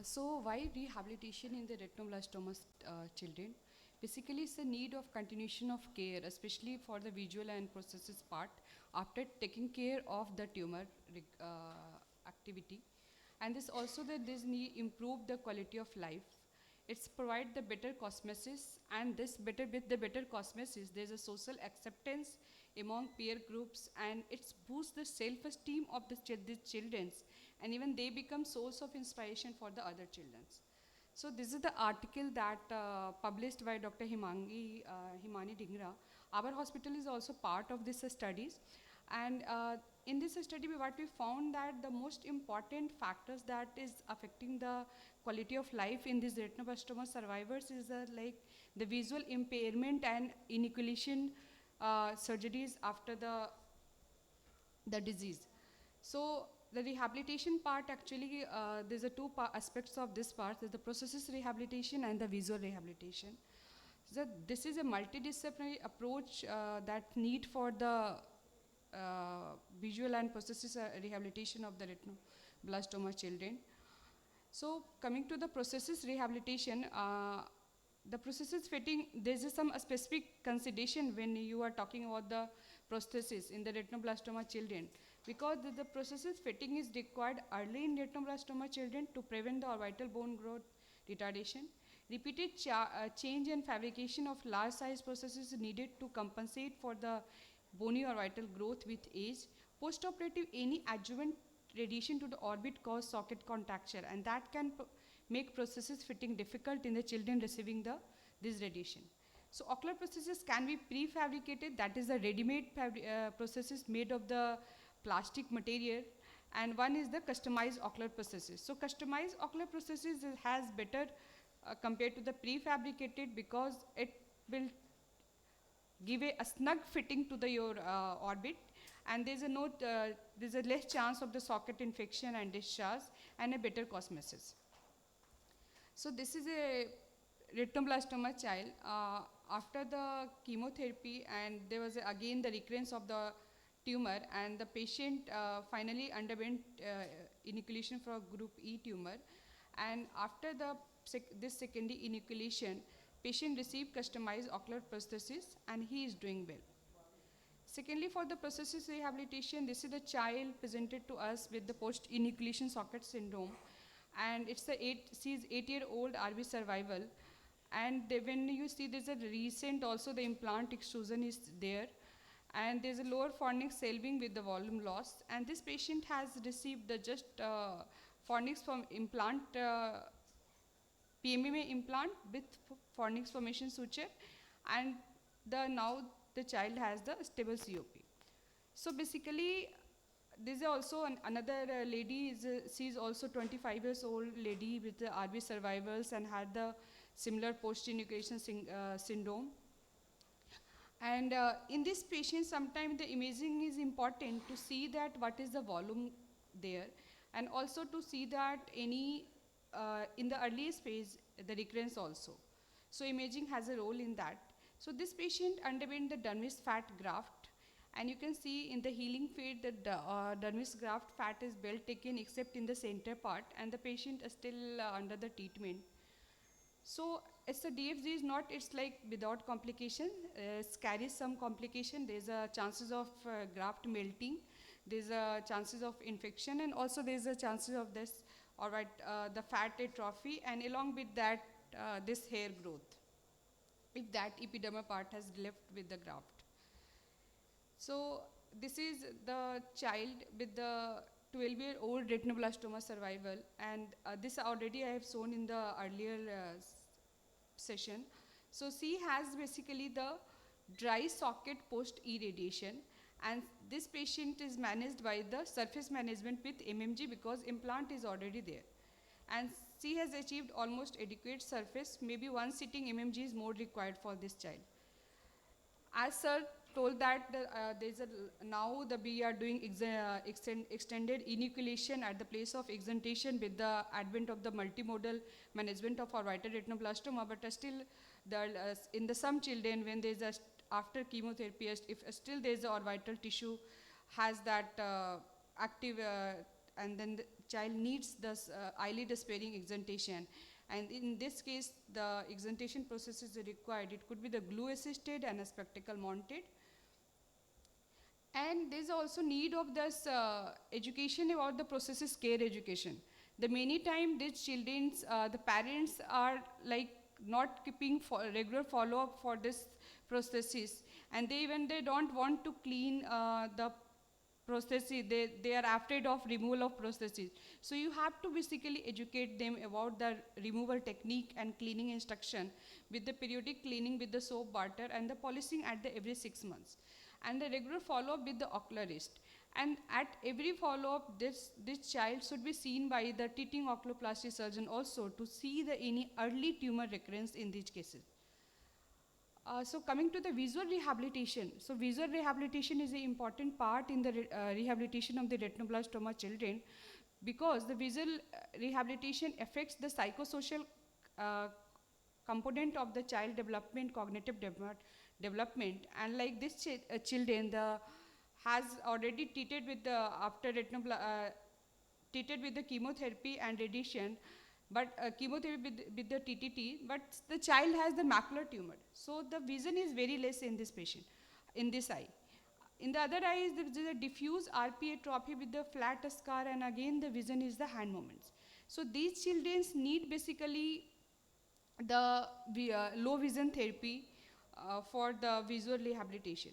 So why rehabilitation in the retinoblastoma children? Basically, it's a need of continuation of care, especially for the visual and processes part after taking care of the tumor activity. And this also that this need improve the quality of life. It's provide the better cosmesis, and this better with the better cosmesis, there's a social acceptance among peer groups, and it's boosts the self-esteem of the childrens, and even they become source of inspiration for the other childrens. So this is the article that published by Dr. Himani Dhingra. Our hospital is also part of this studies, and in this study, what we found that the most important factors that is affecting the quality of life in these retinoblastoma survivors is like the visual impairment and inoculation surgeries after the disease. So the rehabilitation part actually, there's a two aspects of this part. There's the processes rehabilitation and the visual rehabilitation. So this is a multidisciplinary approach that need for the visual and processes rehabilitation of the retinoblastoma children. So coming to the processes rehabilitation, the prosthesis fitting, there is some specific consideration when you are talking about the prosthesis in the retinoblastoma children, because the prosthesis fitting is required early in retinoblastoma children to prevent the orbital bone growth retardation. Repeated change and fabrication of large size prosthesis is needed to compensate for the bony orbital growth with age. Postoperative, any adjuvant radiation to the orbit cause socket contracture, and that can make prosthesis fitting difficult in the children receiving this radiation. So ocular prosthesis can be prefabricated, that is the ready-made prosthesis made of the plastic material, and one is the customized ocular prosthesis. So customized ocular prosthesis has better compared to the prefabricated, because it will give a snug fitting to your orbit, and there's a less chance of the socket infection and discharge, and a better cosmesis. So this is a retinoblastoma child. After the chemotherapy, and there was again the recurrence of the tumor, and the patient finally underwent inoculation for group E tumor, and after this secondary inoculation, patient received customized ocular prosthesis, and he is doing well. Secondly, for the prosthesis rehabilitation, this is the child presented to us with the post-inoculation socket syndrome, and she's 8-year-old RV survival, and when you see there's a recent also the implant extrusion is there, and there's a lower fornix selving with the volume loss, and this patient has received the just fornix from implant, PMMA implant with fornix formation suture, and now the child has the stable COP. So basically, this is also another lady, she is also 25 years old lady with the RV survivals and had the similar post-inoculation syndrome. And in this patient, sometimes the imaging is important to see that what is the volume there, and also to see that any, in the earliest phase, the recurrence also. So imaging has a role in that. So this patient underwent the dermis fat graft, and you can see in the healing phase that the dermis graft fat is well taken except in the center part, and the patient is still under the treatment. So it's a DFG is not, it's like without complication, it carries some complication. There's a chances of graft melting, there's a chances of infection, and also there's a chances of this, the fat atrophy, and along with that, this hair growth, if that epidermal part has left with the graft. So this is the child with the 12-year-old retinoblastoma survival, and this already I have shown in the earlier session. So she has basically the dry socket post-irradiation, and this patient is managed by the surface management with MMG because implant is already there. And she has achieved almost adequate surface. Maybe one sitting MMG is more required for this child. As sir told that now we are doing extended inoculation at the place of exentation with the advent of the multimodal management of orbital retinoblastoma, but still in some children when there's after chemotherapy, if still there's the orbital tissue has that active and then the child needs this eyelid sparing exentation. And in this case, the exentation process is required. It could be the glue assisted and a spectacle mounted. And there's also need of this education about the processes care education. The many time these children's, the parents are like not keeping regular follow-up for this processes, and they don't want to clean the processes. They are afraid of removal of processes. So you have to basically educate them about the removal technique and cleaning instruction with the periodic cleaning with the soap water and the polishing at the every 6 months, and the regular follow-up with the oculist. And at every follow-up, this child should be seen by the treating oculoplasty surgeon also to see the any early tumor recurrence in these cases. So coming to the visual rehabilitation. So visual rehabilitation is an important part in the rehabilitation of the retinoblastoma children, because the visual rehabilitation affects the psychosocial component of the child development, cognitive development. And like this children, has already treated with the treated with the chemotherapy and radiation, but chemotherapy with the TTT, but the child has the macular tumor. So the vision is very less in this patient, in this eye. In the other eye, there is a diffuse RPA atrophy with the flat scar, and again the vision is the hand movements. So these children need basically the low vision therapy for the visual rehabilitation.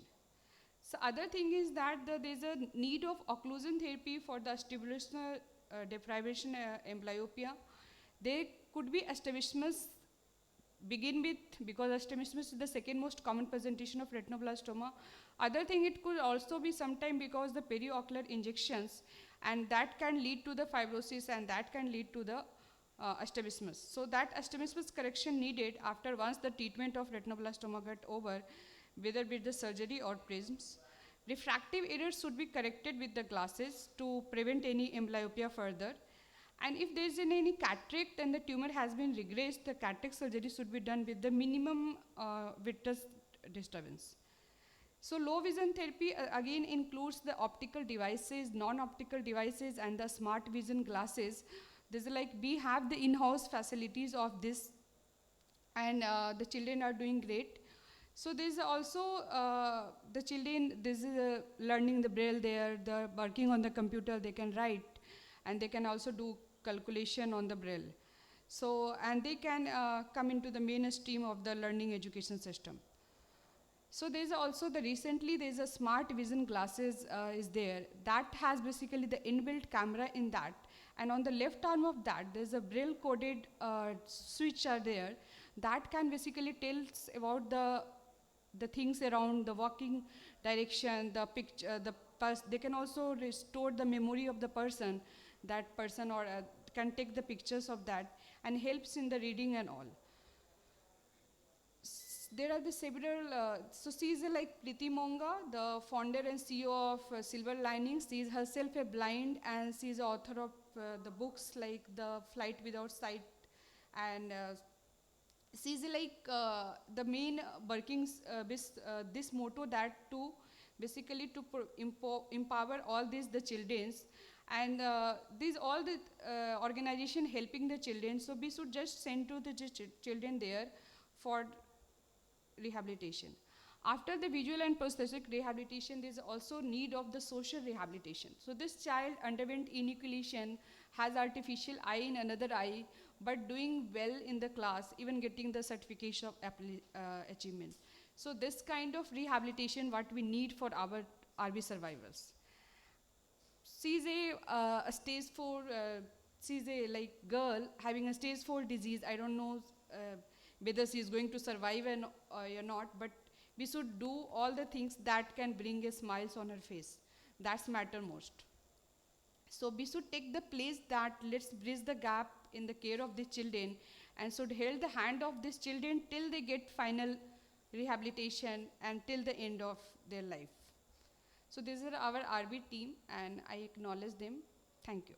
So other thing is that there's a need of occlusion therapy for the vestibular deprivation amblyopia. There could be astigmatismus begin with, because astigmatismus is the second most common presentation of retinoblastoma. Other thing, it could also be sometime because the periocular injections, and that can lead to the fibrosis, and that can lead to the astigmatismus. So that astigmatismus correction needed after once the treatment of retinoblastoma got over, whether with the surgery or prisms. Refractive errors should be corrected with the glasses to prevent any amblyopia further. And if there is any cataract and the tumor has been regressed, the cataract surgery should be done with the minimum vitreous disturbance. So low vision therapy again includes the optical devices, non-optical devices, and the smart vision glasses. This is like we have the in-house facilities of this, and the children are doing great. So there's also the children, this is learning the braille there, they're working on the computer, they can write, and they can also do calculation on the braille. So, and they can come into the mainstream of the learning education system. So there's also recently there's a smart vision glasses is there that has basically the inbuilt camera in that, and on the left arm of that there's a braille coded switch are there that can basically tells about the things around the walking direction, the picture, they can also restore the memory of the person, that person, or can take the pictures of that, and helps in the reading and all. There are the several, so she is like Priti Monga, the founder and CEO of Silver Linings. She is herself a blind, and she is the author of the books like The Flight Without Sight, and she is like the main workings this motto that to basically to empower all these the childrens, and these all the organization helping the children. So we should just send to the children there for rehabilitation. After the visual and prosthetic rehabilitation, there is also need of the social rehabilitation. So this child underwent enucleation, has artificial eye in another eye, but doing well in the class, even getting the certification of achievement. So this kind of rehabilitation what we need for our RB survivors. She is a stage 4, she is a like girl having a stage 4 disease. I don't know whether she is going to survive or not, but we should do all the things that can bring a smiles on her face. That's matter most. So we should take the place that let's bridge the gap in the care of the children, and should hold the hand of these children till they get final rehabilitation and till the end of their life. So these are our RB team, and I acknowledge them. Thank you.